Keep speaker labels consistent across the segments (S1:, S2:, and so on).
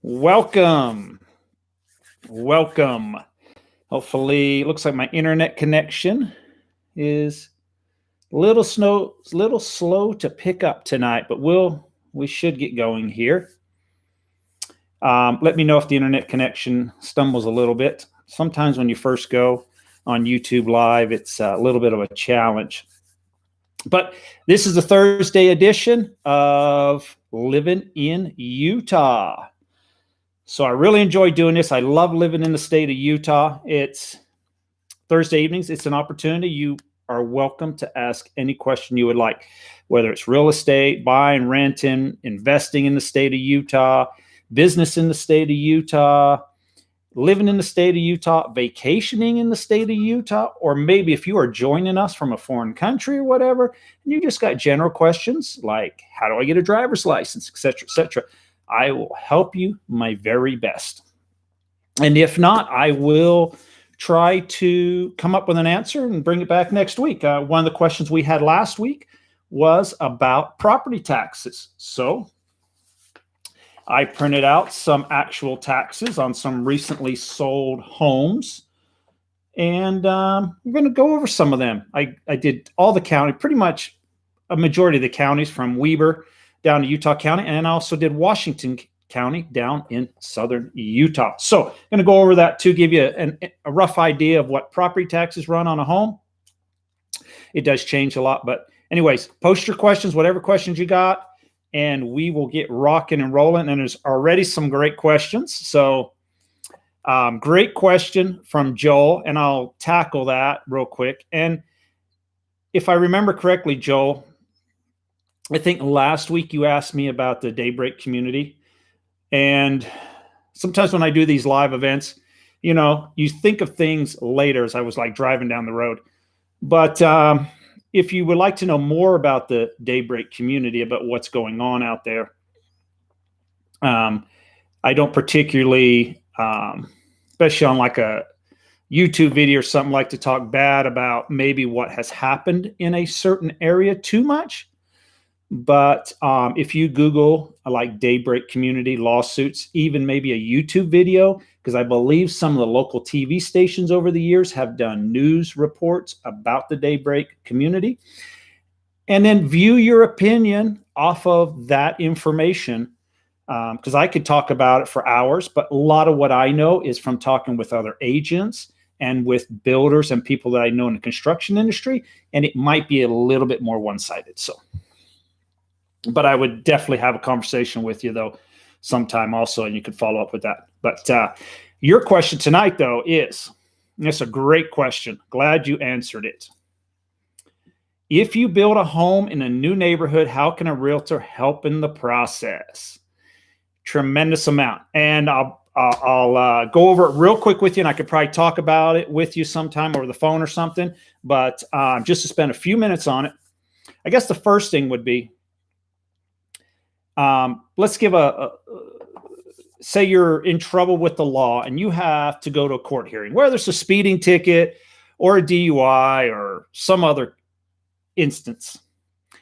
S1: Welcome. Welcome. Hopefully, it looks like my internet connection is a little slow to pick up tonight, but we should get going here. Let me know if the internet connection stumbles a little bit. Sometimes when you first go on YouTube Live, it's a little bit of a challenge. But this is the Thursday edition of Living in Utah. So I really enjoy doing this. I love living in the state of Utah. It's Thursday evenings. It's an opportunity. You are welcome to ask any question you would like, whether it's real estate, buying, renting, investing in the state of Utah, business in the state of Utah, living in the state of Utah, vacationing in the state of Utah, or maybe if you are joining us from a foreign country or whatever, and you just got general questions like, how do I get a driver's license, et cetera, et cetera. I will help you my very best. And if not, I will try to come up with an answer and bring it back next week. One of the questions we had last week was about property taxes. So I printed out some actual taxes on some recently sold homes. And we're going to go over some of them. I did all the county, pretty much a majority of the counties from Weber down to Utah County, and I also did Washington County down in southern Utah. So I'm going to go over that to give you a rough idea of what property taxes run on a home. It does change a lot, but anyways, post your questions, whatever questions you got, and we will get rocking and rolling. And there's already some great questions. So great question from Joel, and I'll tackle that real quick. And if I remember correctly, Joel, I think last week you asked me about the Daybreak community. And sometimes when I do these live events, you think of things later as I was like driving down the road. But if you would like to know more about the Daybreak community, about what's going on out there, I don't particularly, especially on like a YouTube video or something, like to talk bad about maybe what has happened in a certain area too much. But if you Google like Daybreak community lawsuits, even maybe a YouTube video, because I believe some of the local TV stations over the years have done news reports about the Daybreak community, and then view your opinion off of that information. Because I could talk about it for hours, but a lot of what I know is from talking with other agents and with builders and people that I know in the construction industry, and it might be a little bit more one-sided. But I would definitely have a conversation with you, though, sometime also, and you could follow up with that. But your question tonight, though, is, and it's a great question. Glad you answered it. If you build a home in a new neighborhood, how can a realtor help in the process? Tremendous amount. And I'll go over it real quick with you, and I could probably talk about it with you sometime over the phone or something. But just to spend a few minutes on it, I guess the first thing would be, let's give say you're in trouble with the law and you have to go to a court hearing, whether it's a speeding ticket or a DUI or some other instance.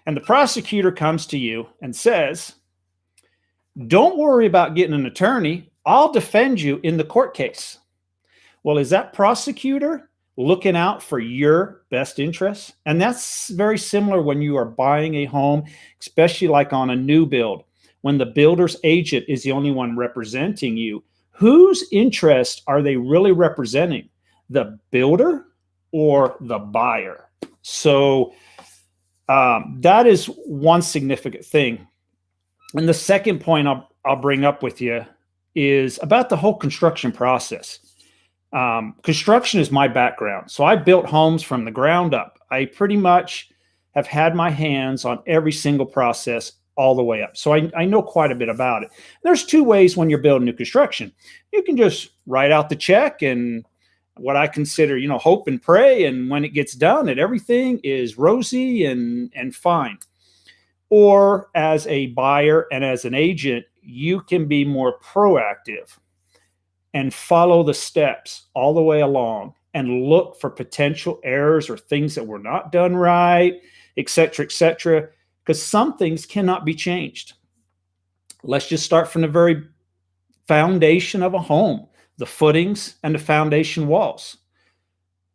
S1: And the prosecutor comes to you and says, don't worry about getting an attorney. I'll defend you in the court case. Well, is that prosecutor looking out for your best interests? And that's very similar when you are buying a home, especially like on a new build. When the builder's agent is the only one representing you, whose interest are they really representing? The builder or the buyer? So that is one significant thing. And the second point I'll bring up with you is about the whole construction process. Construction is my background. So I built homes from the ground up. I pretty much have had my hands on every single process all the way up. So I know quite a bit about it. There's two ways when you're building new construction. You can just write out the check and what I consider, hope and pray. And when it gets done, that everything is rosy and fine. Or as a buyer and as an agent, you can be more proactive and follow the steps all the way along and look for potential errors or things that were not done right, et cetera, because some things cannot be changed. Let's just start from the very foundation of a home, the footings and the foundation walls.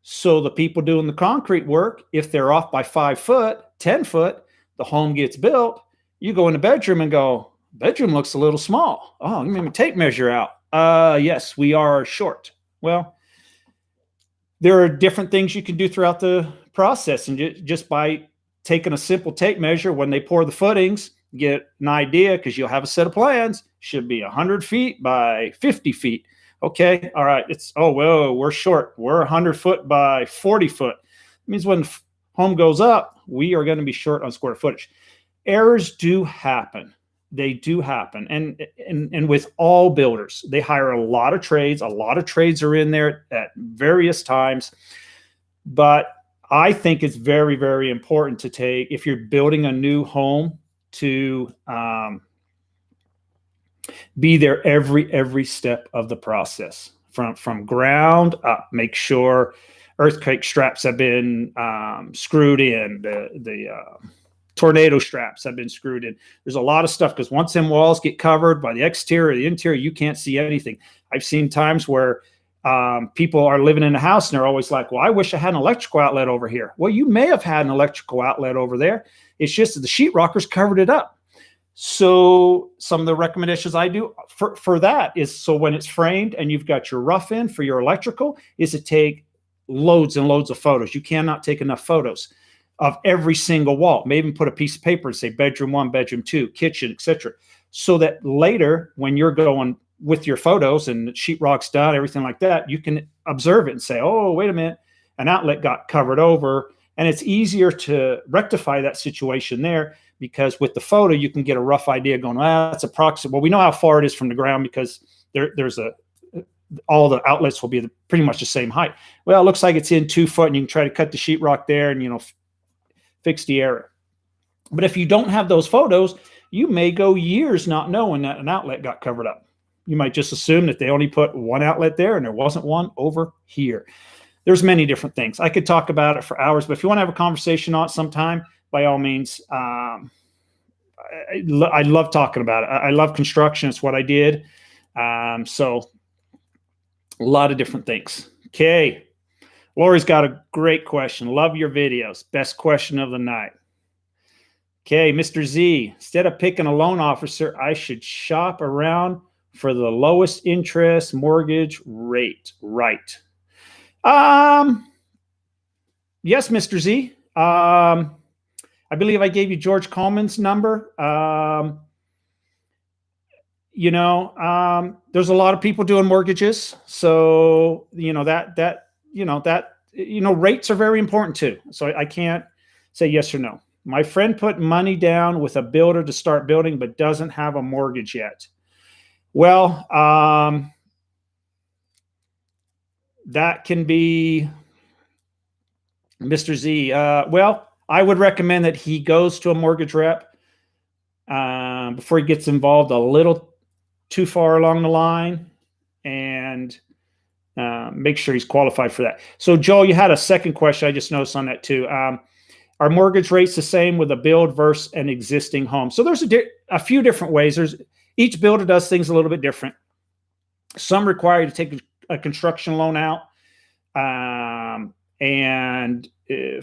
S1: So the people doing the concrete work, if they're off by 5 foot, 10 foot, the home gets built. You go in the bedroom and go, bedroom looks a little small. Oh, you made me tape measure out. Yes, we are short. Well, there are different things you can do throughout the process. And just by taking a simple tape measure, when they pour the footings, get an idea, because you'll have a set of plans, should be 100 feet by 50 feet. Okay, all right, well, we're short. We're 100 foot by 40 foot. It means when home goes up, we are going to be short on square footage. Errors do happen. They do happen. And with all builders, they hire a lot of trades. A lot of trades are in there at various times. But I think it's very, very important to take, if you're building a new home, to be there every step of the process from ground up. Make sure earthquake straps have been screwed in, the tornado straps have been screwed in. There's a lot of stuff, because once them walls get covered by the exterior, the interior, you can't see anything. I've seen times where people are living in a house and they're always like, well, I wish I had an electrical outlet over here. Well, you may have had an electrical outlet over there. It's just that the sheetrockers covered it up. So some of the recommendations I do for that is, so when it's framed and you've got your rough in for your electrical, is to take loads and loads of photos. You cannot take enough photos of every single wall. Maybe even put a piece of paper and say bedroom 1, bedroom 2, kitchen, etc. So that later, when you're going with your photos and sheetrock's done, everything like that, you can observe it and say, oh, wait a minute, an outlet got covered over. And it's easier to rectify that situation there, because with the photo, you can get a rough idea going, that's approximate. Well, we know how far it is from the ground, because there's all the outlets will be pretty much the same height. Well, it looks like it's in 2 foot, and you can try to cut the sheetrock there and, fix the error. But if you don't have those photos, you may go years not knowing that an outlet got covered up. You might just assume that they only put one outlet there and there wasn't one over here. There's many different things. I could talk about it for hours, but if you want to have a conversation on it sometime, by all means, I love talking about it. I love construction. It's what I did. So a lot of different things. Okay. Lori's got a great question. Love your videos. Best question of the night. Okay, Mr. Z, instead of picking a loan officer, I should shop around for the lowest interest mortgage rate. Right. Yes, Mr. Z. I believe I gave you George Coleman's number. There's a lot of people doing mortgages. So, rates are very important too. So I can't say yes or no. My friend put money down with a builder to start building, but doesn't have a mortgage yet. Well, that can be Mr. Z. Well, I would recommend that he goes to a mortgage rep before he gets involved a little too far along the line, and make sure he's qualified for that. So, Joel, you had a second question. I just noticed on that too. Are mortgage rates the same with a build versus an existing home? So there's a few different ways. Each builder does things a little bit different. Some require you to take a construction loan out, and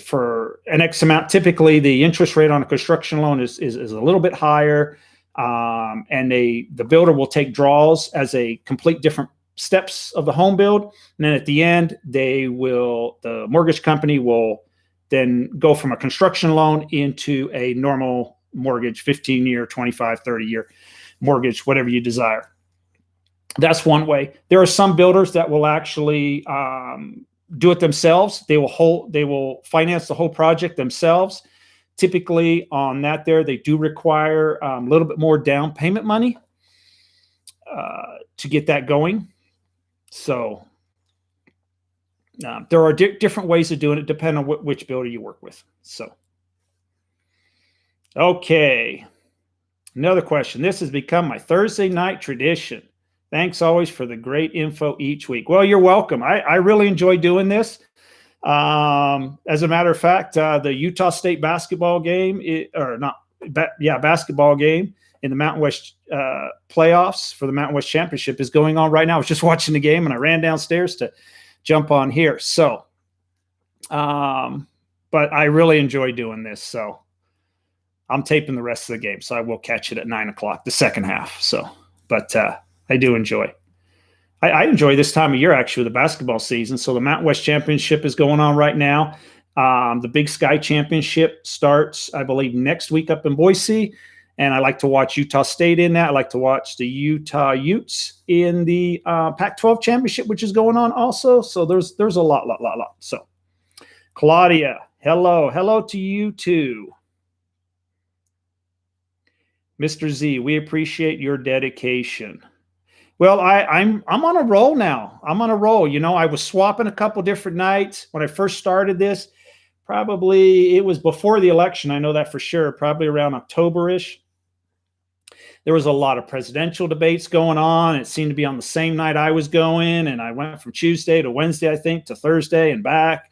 S1: for an X amount. Typically, the interest rate on a construction loan is a little bit higher, and the builder will take draws as a complete different steps of the home build, and then at the end, the mortgage company will then go from a construction loan into a normal mortgage, 15-year, 25, 30-year mortgage, whatever you desire. That's one way. There are some builders that will actually do it themselves. They will finance the whole project themselves. Typically on that they do require a little bit more down payment money to get that going. So there are different ways of doing it, depending on which builder you work with. So, okay. Another question. This has become my Thursday night tradition. Thanks always for the great info each week. Well, you're welcome. I really enjoy doing this. As a matter of fact, the Utah State basketball game, basketball game in the Mountain West playoffs for the Mountain West Championship is going on right now. I was just watching the game and I ran downstairs to jump on here. So, but I really enjoy doing this. So I'm taping the rest of the game. So I will catch it at 9:00, the second half. So, but I do enjoy. I enjoy this time of year, actually, with the basketball season. So the Mountain West Championship is going on right now. The Big Sky Championship starts, I believe, next week up in Boise. And I like to watch Utah State in that. I like to watch the Utah Utes in the Pac-12 Championship, which is going on also. So there's a lot. So Claudia, hello. Hello to you too. Mr. Z, we appreciate your dedication. Well, I'm on a roll now. I'm on a roll. You know, I was swapping a couple different nights when I first started this. Probably it was before the election. I know that for sure. Probably around October-ish. There was a lot of presidential debates going on. It seemed to be on the same night I was going, and I went from Tuesday to Wednesday, I think, to Thursday and back,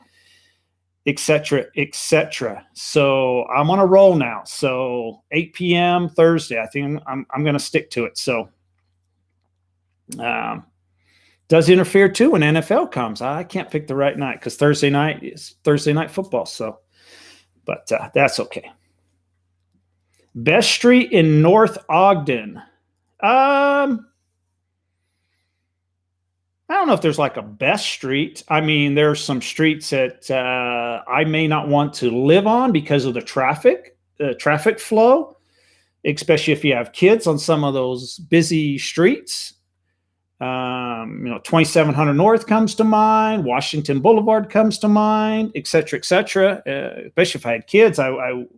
S1: et cetera, et cetera. So I'm on a roll now. So 8 p.m. Thursday, I think I'm going to stick to it. So does interfere too when NFL comes. I can't pick the right night because Thursday night is Thursday night football. So, but that's okay. Best street in North Ogden. I don't know if there's like a best street. I mean, there's some streets that I may not want to live on because of the traffic flow, especially if you have kids on some of those busy streets. 2700 North comes to mind. Washington Boulevard comes to mind, et cetera, et cetera. Especially if I had kids, I would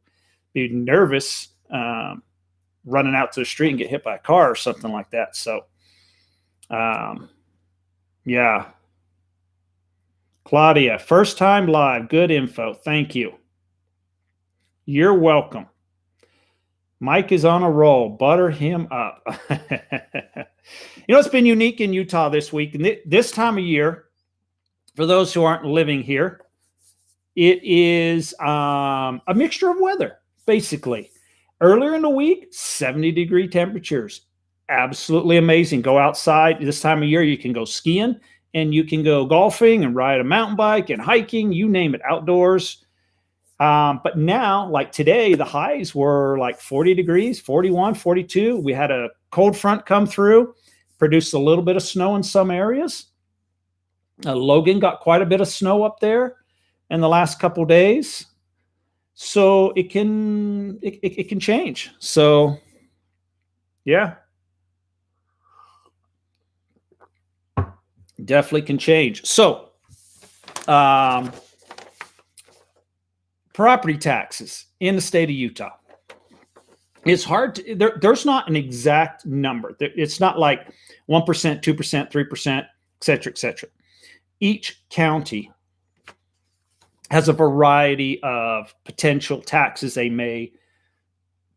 S1: be nervous running out to the street and get hit by a car or something like that. So, yeah. Claudia, first time live. Good info. Thank you. You're welcome. Mike is on a roll. Butter him up. You know, it's been unique in Utah this week. And this time of year, for those who aren't living here, it is a mixture of weather, basically. Earlier in the week, 70-degree temperatures. Absolutely amazing. Go outside. This time of year, you can go skiing and you can go golfing and ride a mountain bike and hiking, you name it, outdoors. But now, like today, the highs were like 40 degrees, 41, 42. We had a cold front come through, produced a little bit of snow in some areas. Logan got quite a bit of snow up there in the last couple days. So it can change. So, yeah. Definitely can change. So, property taxes in the state of Utah. It's hard to, there's not an exact number. It's not like 1%, 2%, 3%, et cetera, et cetera. Each county has a variety of potential taxes they may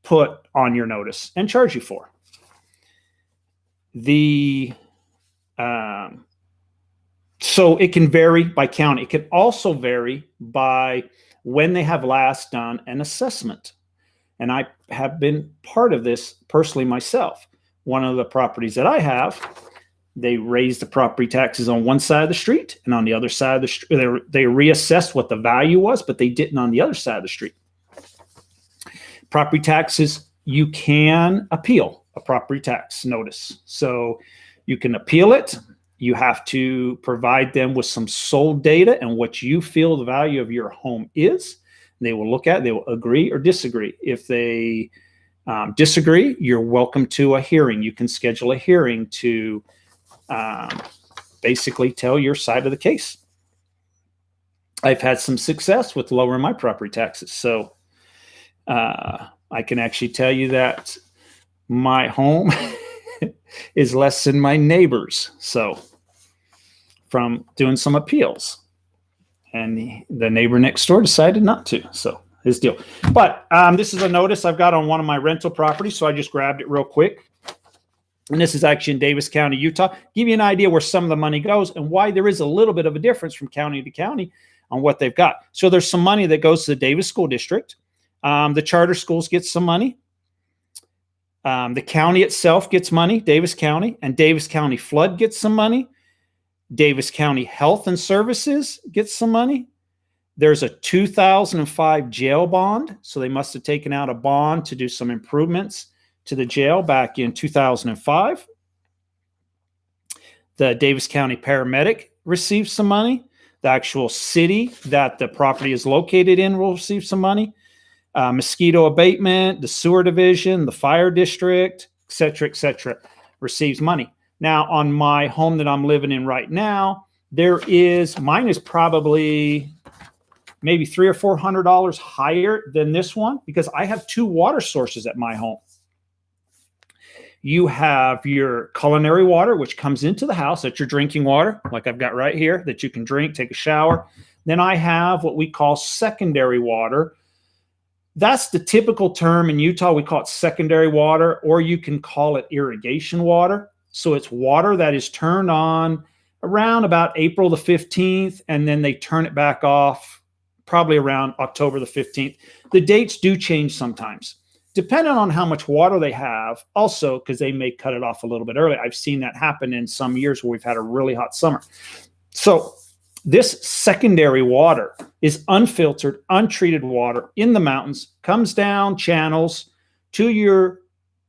S1: put on your notice and charge you for. So it can vary by county. It can also vary by when they have last done an assessment. And I have been part of this personally myself. One of the properties that I have, they raised the property taxes on one side of the street, and on the other side of the street, they reassessed what the value was, but they didn't on the other side of the street. Property taxes, you can appeal a property tax notice. So you can appeal it. You have to provide them with some sold data and what you feel the value of your home is. They will look at it. They will agree or disagree. If they disagree, you're welcome to a hearing. You can schedule a hearing to basically tell your side of the case. I've had some success with lowering my property taxes. So I can actually tell you that my home is less than my neighbor's. So from doing some appeals. And the neighbor next door decided not to. So his deal. But this is a notice I've got on one of my rental properties. So I just grabbed it real quick. And this is actually in Davis County, Utah. Give you an idea where some of the money goes and why there is a little bit of a difference from county to county on what they've got. So there's some money that goes to the Davis School District. The charter schools get some money. The county itself gets money, Davis County, and Davis County Flood gets some money. Davis County Health and Services gets some money. There's a 2005 jail bond, so they must have taken out a bond to do some improvements to the jail back in 2005. The Davis County paramedic receives some money. The actual city that the property is located in will receive some money. Mosquito abatement, the sewer division, the fire district, et cetera, receives money. Now, on my home that I'm living in right now, mine is probably maybe $300 or $400 higher than this one because I have two water sources at my home. You have your culinary water, which comes into the house. That's your drinking water, like I've got right here, that you can drink, take a shower. Then I have what we call secondary water. That's the typical term in Utah. We call it secondary water, or you can call it irrigation water. So it's water that is turned on around about April the 15th, and then they turn it back off probably around October the 15th. The dates do change sometimes, depending on how much water they have. Also, because they may cut it off a little bit early. I've seen that happen in some years where we've had a really hot summer. So this secondary water is unfiltered, untreated water in the mountains, comes down channels to your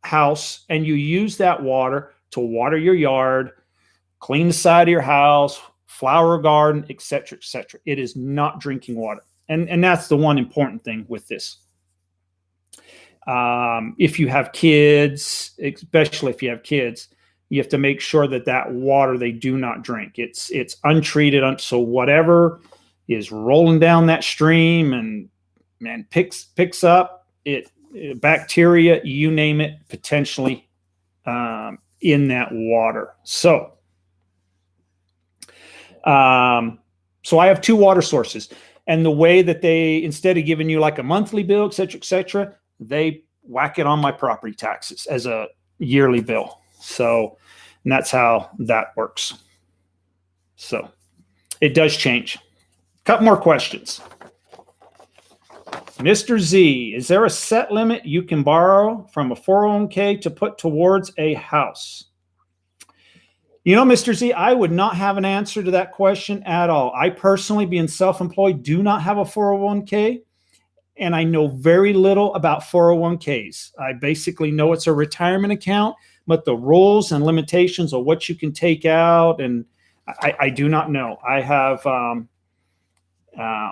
S1: house, and you use that water to water your yard, clean the side of your house, flower garden, et cetera, et cetera. It is not drinking water. And that's the one important thing with this. If you have kids, especially if you have kids, you have to make sure that water they do not drink. It's untreated. So whatever is rolling down that stream and picks up bacteria, you name it, potentially in that water. So I have two water sources, and the way that they, instead of giving you like a monthly bill, et cetera, they whack it on my property taxes as a yearly bill. So, and that's how that works. So it does change. A couple more questions. Mr. Z, is there a set limit you can borrow from a 401k to put towards a house? You know, Mr. Z, I would not have an answer to that question at all. I personally, being self-employed, do not have a 401k, and I know very little about 401ks. I basically know it's a retirement account, but the rules and limitations of what you can take out, and I do not know. I have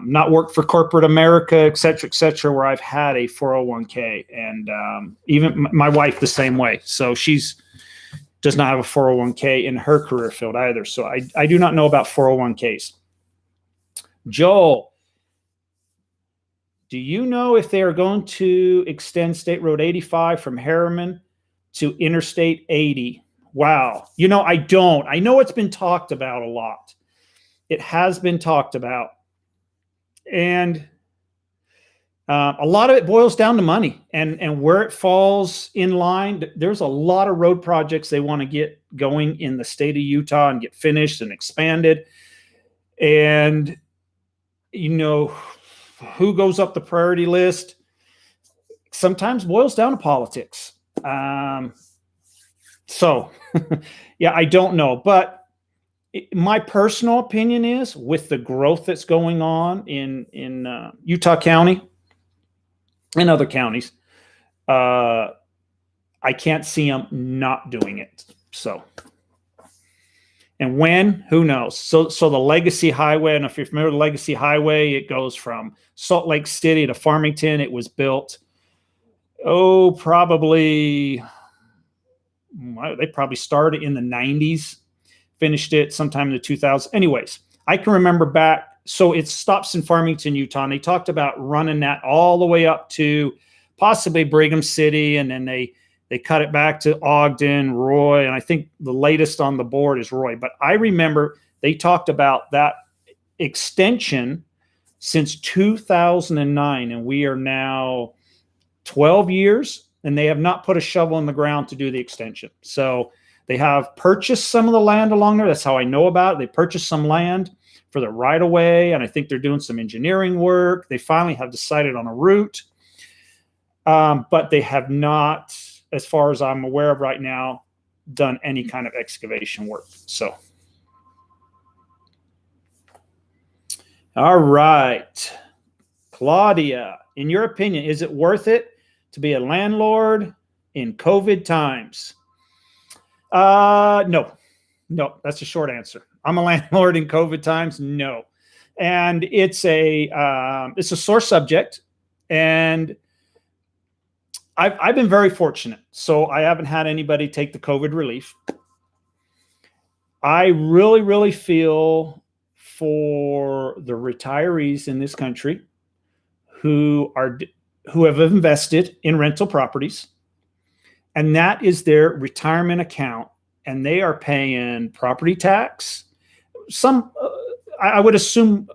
S1: not worked for corporate America, et cetera, where I've had a 401k, and even my wife the same way. So she's does not have a 401k in her career field either. So I do not know about 401ks. Joel, do you know if they are going to extend State Road 85 from Harriman to Interstate 80? Wow. You know, I don't. I know it's been talked about a lot. It has been talked about. And a lot of it boils down to money and where it falls in line. There's a lot of road projects they want to get going in the state of Utah and get finished and expanded. And, you know, who goes up the priority list sometimes boils down to politics. So, yeah, I don't know. But my personal opinion is, with the growth that's going on in Utah County and other counties, I can't see them not doing it. So, and when, who knows? So the Legacy Highway, and if you're familiar with the Legacy Highway, it goes from Salt Lake City to Farmington. It was built, probably, they probably started in the 90s, finished it sometime in the 2000s. Anyways, I can remember back. So it stops in Farmington, Utah, and they talked about running that all the way up to possibly Brigham City, and then they cut it back to Ogden, Roy, and I think the latest on the board is Roy. But I remember they talked about that extension since 2009, and we are now 12 years, and they have not put a shovel in the ground to do the extension. So they have purchased some of the land along there. That's how I know about it. They purchased some land for the right-of-way, and I think they're doing some engineering work. They finally have decided on a route, but they have not as far as I'm aware of right now, done any kind of excavation work. So, all right. Claudia, in your opinion, is it worth it to be a landlord in COVID times? No, that's a short answer. I'm a landlord in COVID times. No. And it's a sore subject, and I've been very fortunate. So I haven't had anybody take the COVID relief. I really feel for the retirees in this country who have invested in rental properties, and that is their retirement account, and they are paying property tax. I would assume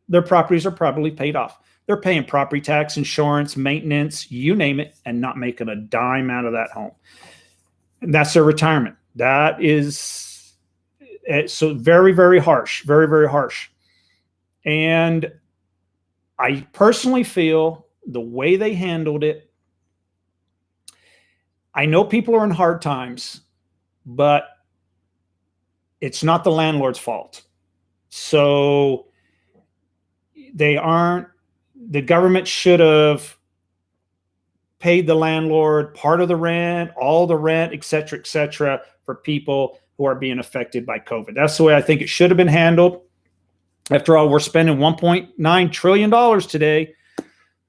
S1: their properties are probably paid off. They're paying property tax, insurance, maintenance, you name it, and not making a dime out of that home. And that's their retirement. That is so very harsh, very harsh. And I personally feel the way they handled it, I know people are in hard times, but it's not the landlord's fault. So the government should have paid the landlord part of the rent, all the rent, et cetera, for people who are being affected by COVID. That's the way I think it should have been handled. After all, we're spending $1.9 trillion today.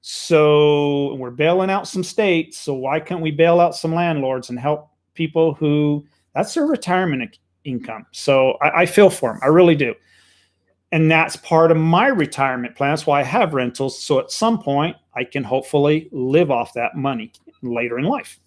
S1: So we're bailing out some states. So why can't we bail out some landlords and help people who that's their retirement income? So I feel for them. I really do. And that's part of my retirement plan. That's why I have rentals. So at some point, I can hopefully live off that money later in life.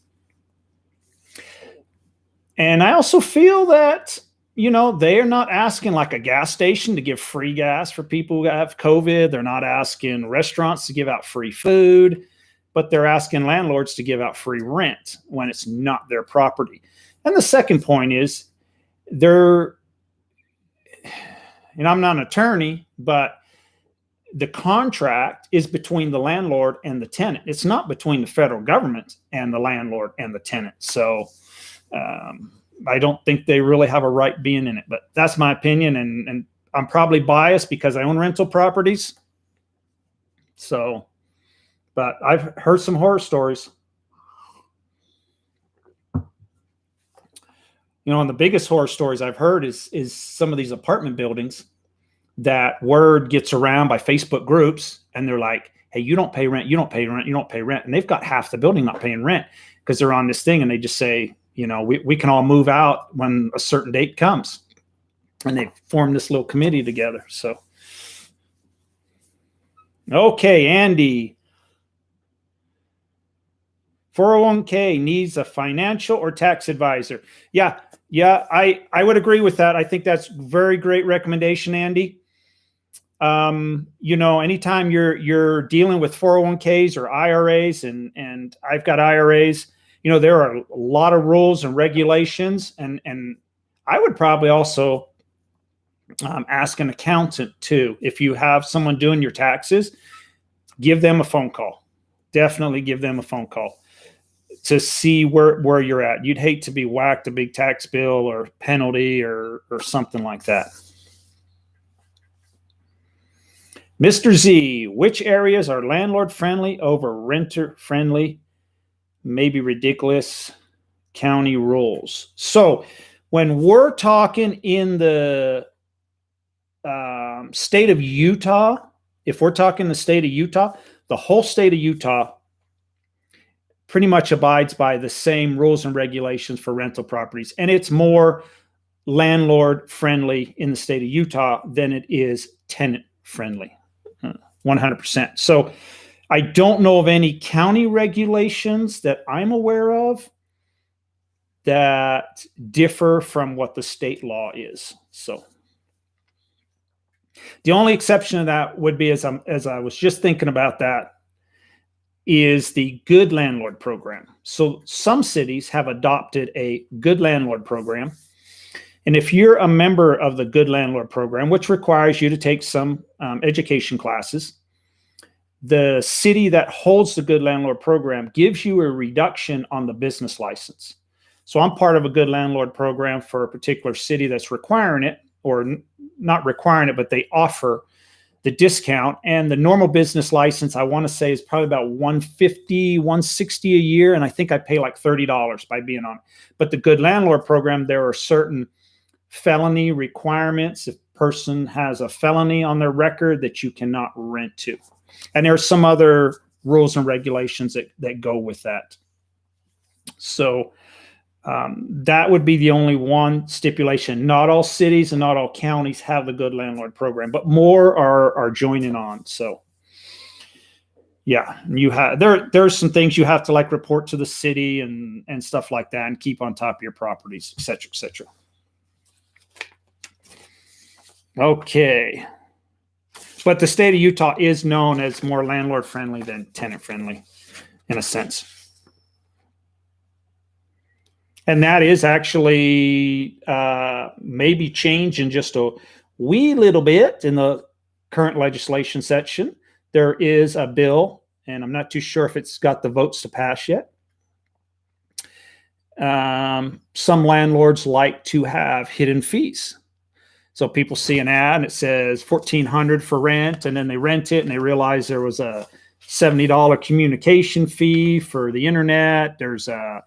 S1: And I also feel that, they are not asking like a gas station to give free gas for people who have COVID. They're not asking restaurants to give out free food, but they're asking landlords to give out free rent when it's not their property. And the second point is I'm not an attorney, but the contract is between the landlord and the tenant. It's not between the federal government and the landlord and the tenant. So I don't think they really have a right being in it, but that's my opinion. And I'm probably biased because I own rental properties. So, but I've heard some horror stories. And the biggest horror stories I've heard is some of these apartment buildings that word gets around by Facebook groups, and they're like, hey, you don't pay rent, you don't pay rent, you don't pay rent. And they've got half the building not paying rent because they're on this thing, and they just say, we can all move out when a certain date comes. And they form this little committee together. So, okay, Andy. 401k needs a financial or tax advisor. Yeah, I would agree with that. I think that's very great recommendation, Andy. Anytime you're dealing with 401ks or IRAs, and I've got IRAs, there are a lot of rules and regulations, and I would probably also ask an accountant too. If you have someone doing your taxes, give them a phone call. Definitely give them a phone call to see where you're at. You'd hate to be whacked a big tax bill or penalty or something like that. Mr. Z, which areas are landlord friendly over renter friendly? Maybe ridiculous county rules. So when we're talking in the state of Utah, if we're talking the state of Utah, the whole state of Utah pretty much abides by the same rules and regulations for rental properties. And it's more landlord friendly in the state of Utah than it is tenant friendly, 100%. So I don't know of any county regulations that I'm aware of that differ from what the state law is. So the only exception to that would be, as I was just thinking about that, is the good landlord program. So some cities have adopted a good landlord program. And if you're a member of the good landlord program, which requires you to take some education classes, the city that holds the good landlord program gives you a reduction on the business license. So I'm part of a good landlord program for a particular city that's requiring it, or not requiring it, but they offer the discount. And the normal business license, I want to say, is probably about $150, $160 a year. And I think I pay like $30 by being on it. But the good landlord program, there are certain felony requirements. If a person has a felony on their record, that you cannot rent to. And there are some other rules and regulations that go with that. So that would be the only one stipulation. Not all cities and not all counties have the good landlord program, but more are joining on. So yeah, you have there's some things you have to like report to the city and stuff like that, and keep on top of your properties, et cetera, et cetera. Okay. But the state of Utah is known as more landlord friendly than tenant friendly in a sense. And that is actually maybe changing just a wee little bit in the current legislation section. There is a bill, and I'm not too sure if it's got the votes to pass yet. Some landlords like to have hidden fees. So people see an ad and it says $1,400 for rent, and then they rent it and they realize there was a $70 communication fee for the internet. There's a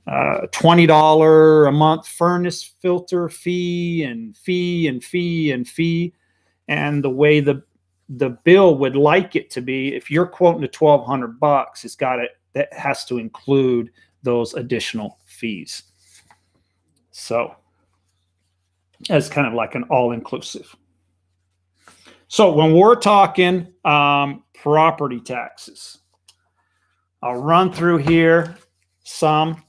S1: $20 a month furnace filter fee and fee and fee and fee. And the way the bill would like it to be, if you're quoting to $1,200, it's got it, that has to include those additional fees. So as kind of like an all-inclusive. So when we're talking property taxes, I'll run through here some.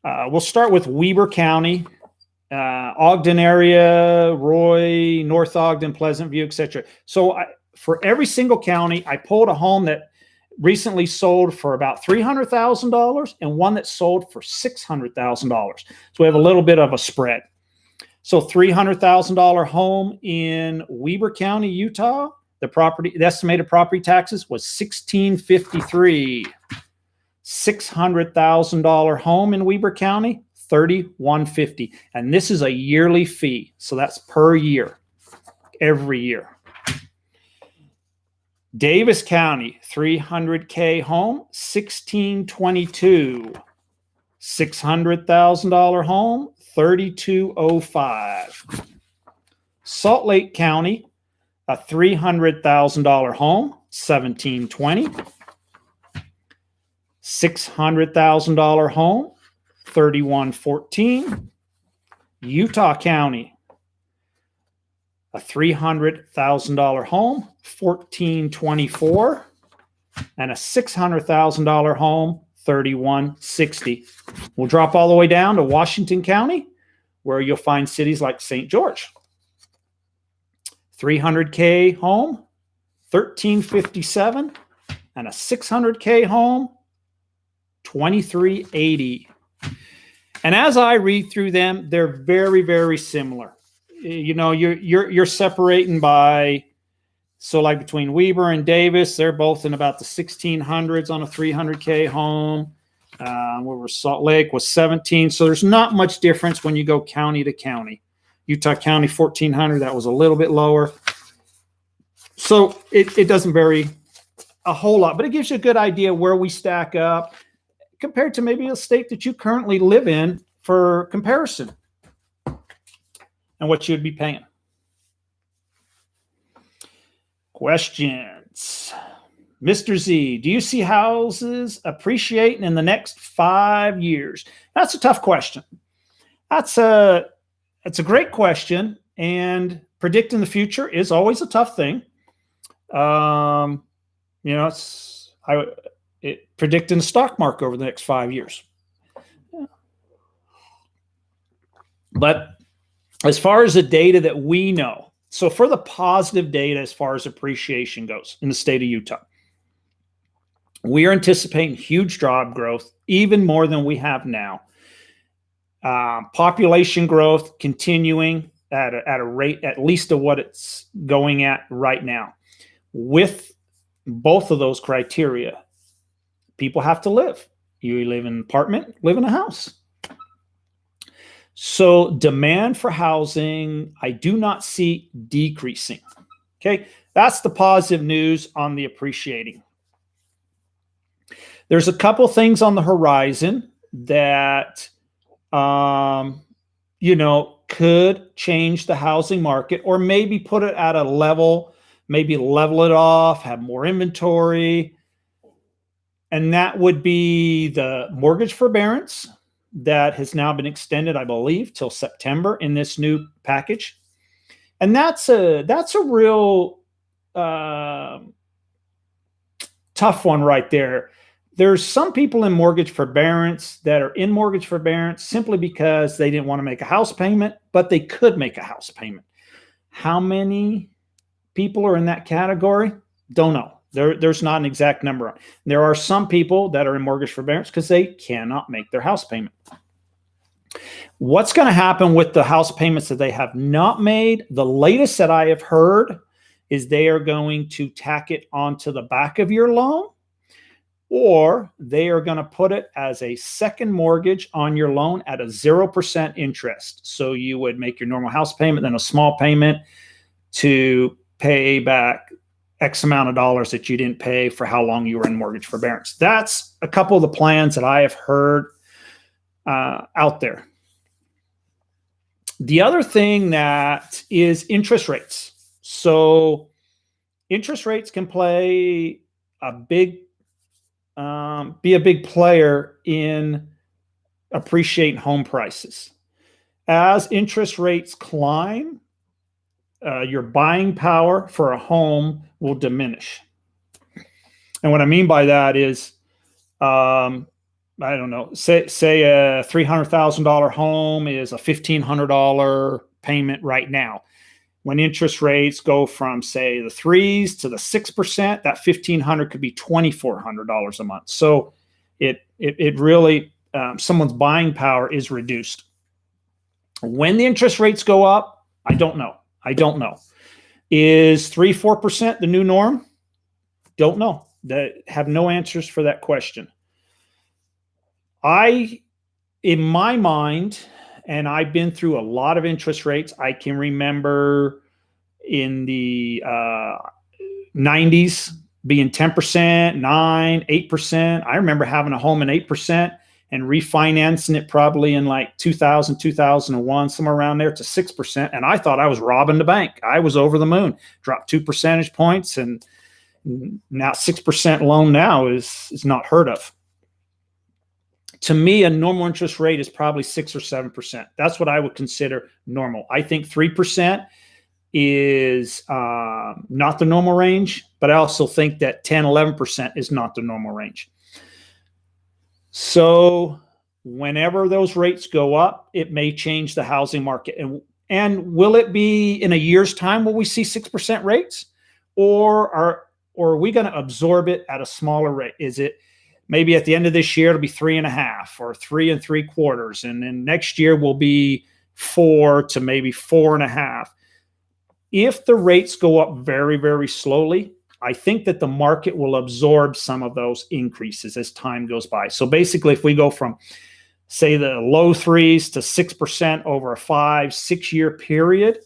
S1: We'll start with Weber County, Ogden area, Roy, North Ogden, Pleasant View, etc. So for every single county, I pulled a home that recently sold for about $300,000 and one that sold for $600,000. So we have a little bit of a spread. So $300,000 home in Weber County, Utah, the estimated property taxes was $1,653. $600,000 home in Weber County, $3,150. And this is a yearly fee. So that's per year, every year. Davis County, $300K home, $1,622. $600,000 home, $3,205. Salt Lake County, a $300,000 home, $1,720. $600,000 home, $3,114. Utah County, a $300,000 home, $1,424, and a $600,000 home, $3,160. We'll drop all the way down to Washington County, where you'll find cities like St. George. $300K home, $1,357, and a $600K home, $2,380. And as I read through them, they're very, very similar. You know, you're separating by, so like between Weber and Davis, they're both in about the 1600s on a $300K home. Where Salt Lake was 17. So there's not much difference when you go county to county. Utah County, 1400, that was a little bit lower. So it doesn't vary a whole lot, but it gives you a good idea where we stack up compared to maybe a state that you currently live in for comparison and what you'd be paying. Questions. Mr. Z, do you see houses appreciating in the next 5 years? That's a tough question. That's a great question, and predicting the future is always a tough thing. You know, predicting the stock market over the next 5 years. Yeah. But as far as the data that we know, so for the positive data as far as appreciation goes in the state of Utah, we are anticipating huge job growth, even more than we have now. Population growth continuing at a rate at least of what it's going at right now, with both of those criteria. People have to live. You live in an apartment, live in a house. So demand for housing, I do not see decreasing. Okay, that's the positive news on the appreciating. There's a couple things on the horizon that, could change the housing market, or maybe put it at a level, maybe level it off, have more inventory. And that would be the mortgage forbearance that has now been extended, I believe, till September in this new package. And that's a real tough one right there. There's some people in mortgage forbearance that are in mortgage forbearance simply because they didn't want to make a house payment, but they could make a house payment. How many people are in that category? Don't know. There's not an exact number. There are some people that are in mortgage forbearance because they cannot make their house payment. What's going to happen with the house payments that they have not made? The latest that I have heard is they are going to tack it onto the back of your loan, or they are going to put it as a second mortgage on your loan at a 0% interest. So you would make your normal house payment, then a small payment to pay back X amount of dollars that you didn't pay for how long you were in mortgage forbearance. That's a couple of the plans that I have heard out there. The other thing that is interest rates. So interest rates can play a big, be a big player in appreciating home prices. As interest rates climb, your buying power for a home will diminish. And what I mean by that is, I don't know, say a $300,000 home is a $1,500 payment right now. When interest rates go from, say, the 3s to the 6%, that $1,500 could be $2,400 a month. So it really, someone's buying power is reduced. When the interest rates go up, I don't know. Is 3-4% the new norm? Don't know. Have no answers for that question. In my mind, and I've been through a lot of interest rates. I can remember in the 90s being 10%, 9, 8%. I remember having a home in 8% and refinancing it probably in like 2000, 2001, somewhere around there to 6%. And I thought I was robbing the bank. I was over the moon. Dropped 2 percentage points, and now 6% loan now is not heard of. To me, a normal interest rate is probably 6 or 7%. That's what I would consider normal. I think 3% is not the normal range, but I also think that 10, 11% is not the normal range. So whenever those rates go up, it may change the housing market. And will it be in a year's time will we see 6% rates? Or are we going to absorb it at a smaller rate? Is it maybe at the end of this year, it'll be 3.5 or 3 3/4. And then next year will be 4 to maybe 4.5. If the rates go up very, very slowly, I think that the market will absorb some of those increases as time goes by. So basically, if we go from, say, the low 3s to 6% over a 5-6 year period,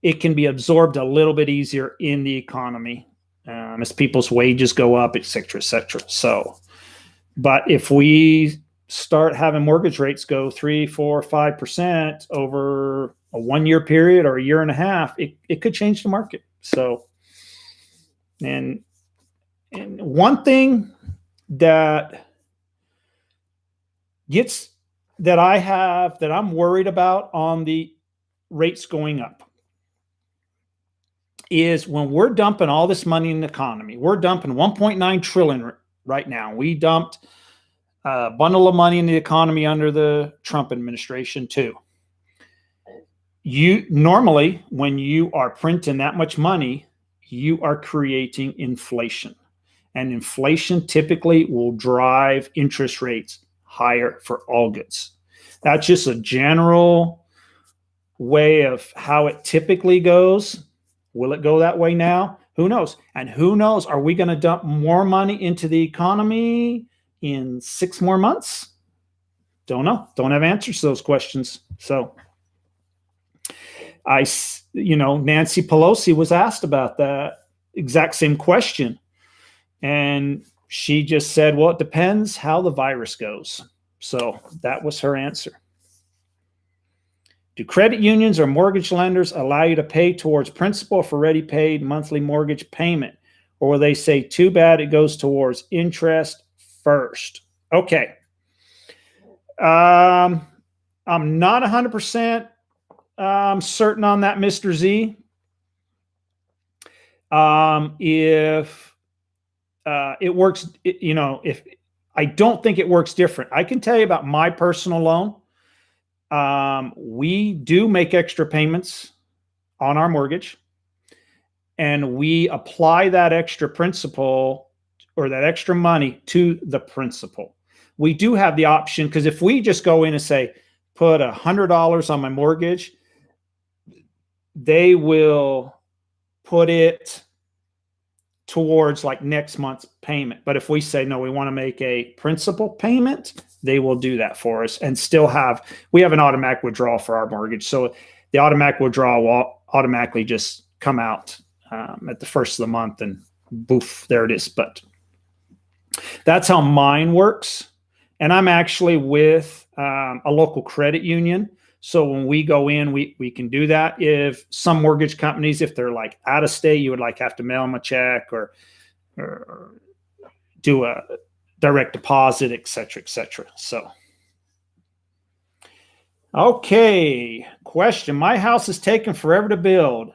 S1: it can be absorbed a little bit easier in the economy as people's wages go up, et cetera, et cetera. So, but if we start having mortgage rates go 3, 4, 5% over a 1 year period or a year and a half, it could change the market. So, and one thing that I'm worried about on the rates going up is when we're dumping all this money in the economy. We're dumping 1.9 trillion right now. We dumped a bundle of money in the economy under the Trump administration too. Normally, when you are printing that much money, you are creating inflation. And inflation typically will drive interest rates higher for all goods. That's just a general way of how it typically goes. Will it go that way now? Who knows? And who knows, are we going to dump more money into the economy in 6 more months? Don't know. Don't have answers to those questions. So Nancy Pelosi was asked about that exact same question. And she just said, well, it depends how the virus goes. So that was her answer. Do credit unions or mortgage lenders allow you to pay towards principal for already paid monthly mortgage payment? Or will they say, too bad, it goes towards interest first? Okay. I'm not 100% certain on that, Mr. Z. If it works, if I don't think it works different. I can tell you about my personal loan. We do make extra payments on our mortgage, and we apply that extra principal or that extra money to the principal. We do have the option, because if we just go in and say, put $100 on my mortgage, they will put it towards like next month's payment. But if we say, no, we want to make a principal payment, they will do that for us and still we have an automatic withdrawal for our mortgage. So the automatic withdrawal will automatically just come out at the first of the month, and boof, there it is. But that's how mine works. And I'm actually with a local credit union. So when we go in, we can do that. If some mortgage companies, if they're like out of state, you would like have to mail them a check or do a direct deposit, et cetera, et cetera. So, okay. Question. My house is taking forever to build.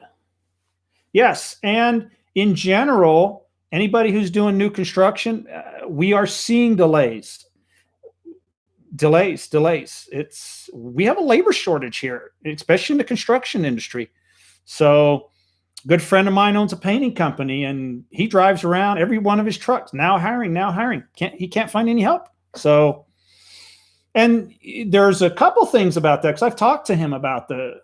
S1: Yes. And in general, anybody who's doing new construction, we are seeing delays. We have a labor shortage here, especially in the construction industry. So a good friend of mine owns a painting company, and he drives around every one of his trucks. Now hiring. He can't find any help. So, and there's a couple things about that, because I've talked to him about the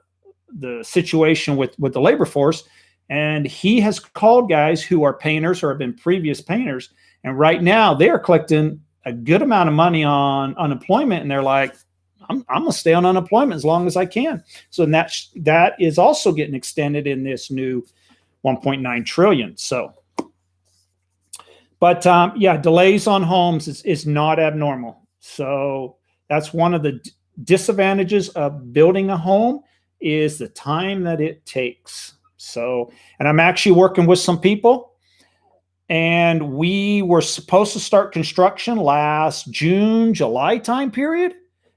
S1: situation with the labor force, and he has called guys who are painters or have been previous painters. And right now they are collecting a good amount of money on unemployment, and they're like, I'm gonna stay on unemployment as long as I can. So that is also getting extended in this new 1.9 trillion. So, but delays on homes is not abnormal. So that's one of the disadvantages of building a home, is the time that it takes. So, and I'm actually working with some people, and we were supposed to start construction last June, July time period.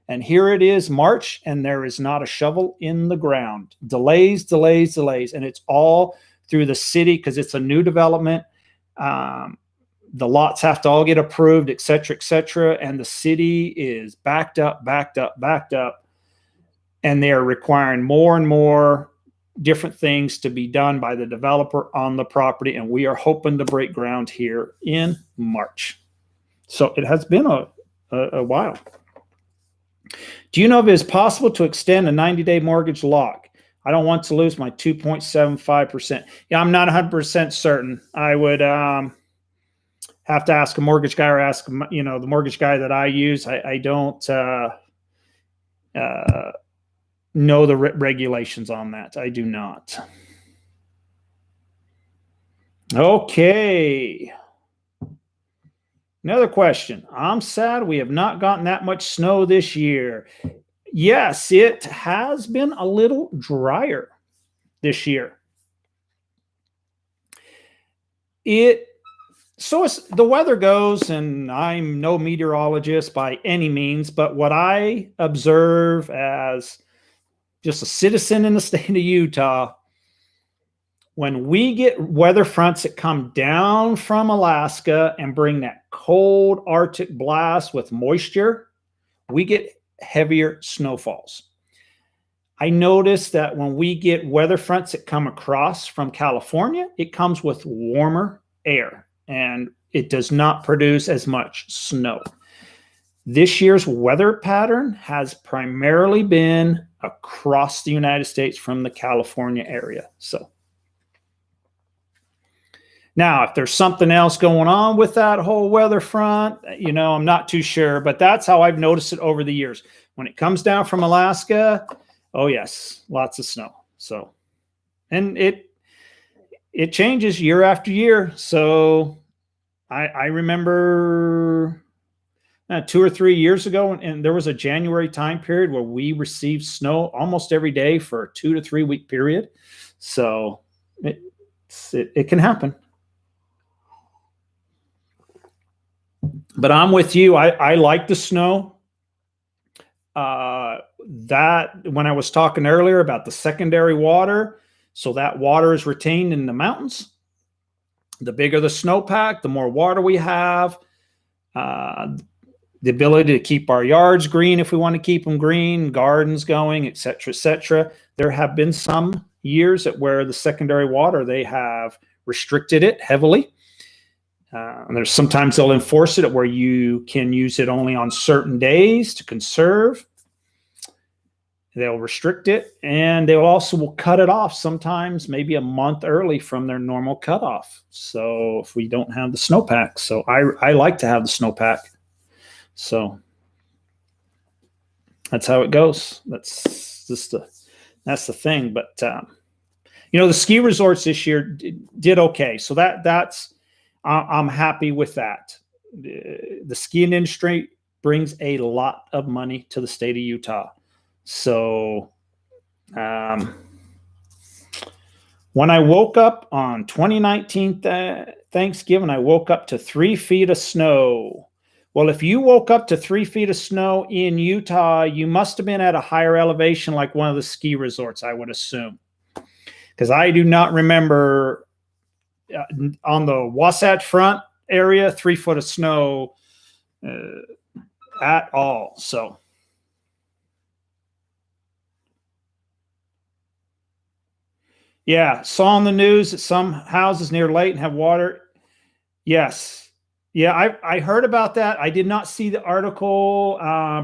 S1: And here it is March, and there is not a shovel in the ground. Delays. And it's all through the city, because it's a new development. The lots have to all get approved, et cetera. And the city is backed up. And they are requiring more and more different things to be done by the developer on the property. And we are hoping to break ground here in March. So it has been a while. Do you know if it is possible to extend a 90-day mortgage lock? I don't want to lose my 2.75%. Yeah, I'm not 100% certain. I would have to ask a mortgage guy, or ask, the mortgage guy that I use. I don't know the regulations on that. I do not. Okay. Another question. I'm sad we have not gotten that much snow this year. Yes, it has been a little drier this year. So as the weather goes, and I'm no meteorologist by any means, but what I observe as just a citizen in the state of Utah, when we get weather fronts that come down from Alaska and bring that cold Arctic blast with moisture, we get heavier snowfalls. I notice that when we get weather fronts that come across from California, it comes with warmer air, and it does not produce as much snow. This year's weather pattern has primarily been across the United States from the California area. So, Now, if there's something else going on with that whole weather front, I'm not too sure, but that's how I've noticed it over the years. When it comes down from Alaska, oh yes, lots of snow. So, and it changes year after year. So I remember 2 or 3 years ago, and there was a January time period where we received snow almost every day for a 2 to 3 week period. So it can happen. But I'm with you. I like the snow. That when I was talking earlier about the secondary water, so that water is retained in the mountains. The bigger the snowpack, the more water we have. The ability to keep our yards green if we want to keep them green, gardens going, et cetera, et cetera. There have been some years where the secondary water, they have restricted it heavily. There's sometimes they'll enforce it where you can use it only on certain days to conserve. They'll restrict it, and they'll also will cut it off sometimes maybe a month early from their normal cutoff. So if we don't have the snowpack, so I like to have the snowpack. So that's how it goes. That's the thing. But the ski resorts this year did okay. So that's I'm happy with that. The skiing industry brings a lot of money to the state of Utah. So when I woke up on 2019 Thanksgiving, I woke up to 3 feet of snow. Well, if you woke up to 3 feet of snow in Utah, you must have been at a higher elevation, like one of the ski resorts, I would assume. Because I do not remember on the Wasatch Front area, 3 foot of snow at all. So, yeah, saw on the news that some houses near Layton have water. Yes. Yeah, I heard about that. I did not see the article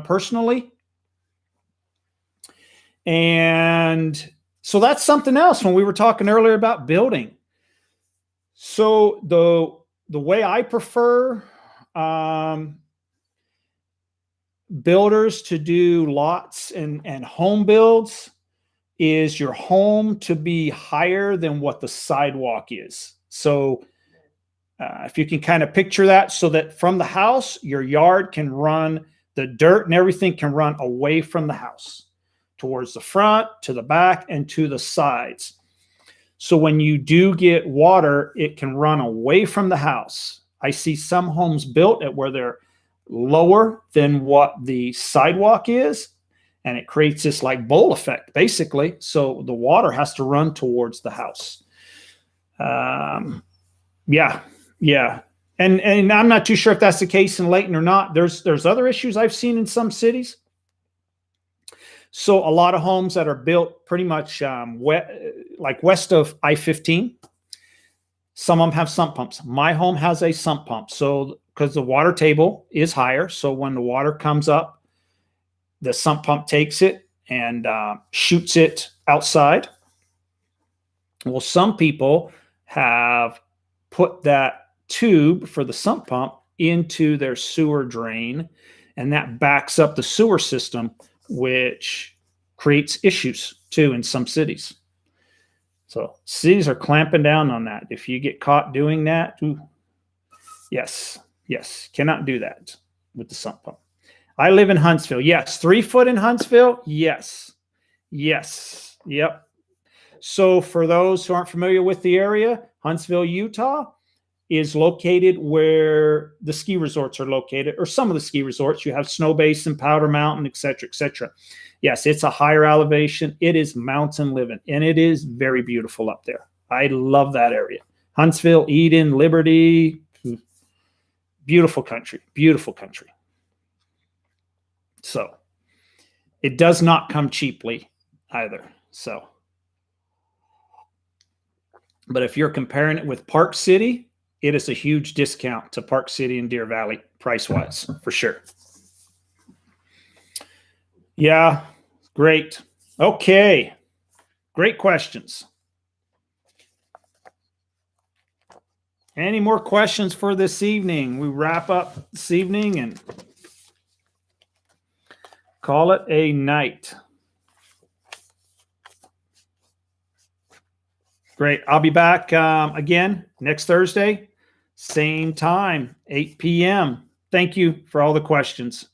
S1: personally. And so that's something else when we were talking earlier about building. So the way I prefer builders to do lots and home builds is your home to be higher than what the sidewalk is. So if you can kind of picture that, so that from the house, your yard can run, the dirt and everything can run away from the house towards the front, to the back, and to the sides. So when you do get water, it can run away from the house. I see some homes built at where they're lower than what the sidewalk is, and it creates this like bowl effect, basically. So the water has to run towards the house. Yeah. And I'm not too sure if that's the case in Layton or not. There's other issues I've seen in some cities. So a lot of homes that are built pretty much like west of I-15, some of them have sump pumps. My home has a sump pump. So because the water table is higher, so when the water comes up, the sump pump takes it and shoots it outside. Well, some people have put that tube for the sump pump into their sewer drain, and that backs up the sewer system, which creates issues too in some cities. So cities are clamping down on that. If you get caught doing that, yes, cannot do that with the sump pump. I live in Huntsville. Yes. 3 foot in Huntsville. Yes. Yep. So for those who aren't familiar with the area, Huntsville, Utah is located where the ski resorts are located, or some of the ski resorts. You have Snow Basin, Powder Mountain, et cetera, et cetera. Yes, it's a higher elevation. It is mountain living, and it is very beautiful up there. I love that area. Huntsville, Eden, Liberty, beautiful country. So it does not come cheaply either. So, but if you're comparing it with Park City, it is a huge discount to Park City and Deer Valley price-wise, for sure. Yeah, great. Okay, great questions. Any more questions for this evening? We wrap up this evening and call it a night. Great. I'll be back again next Thursday, same time, 8 p.m. Thank you for all the questions.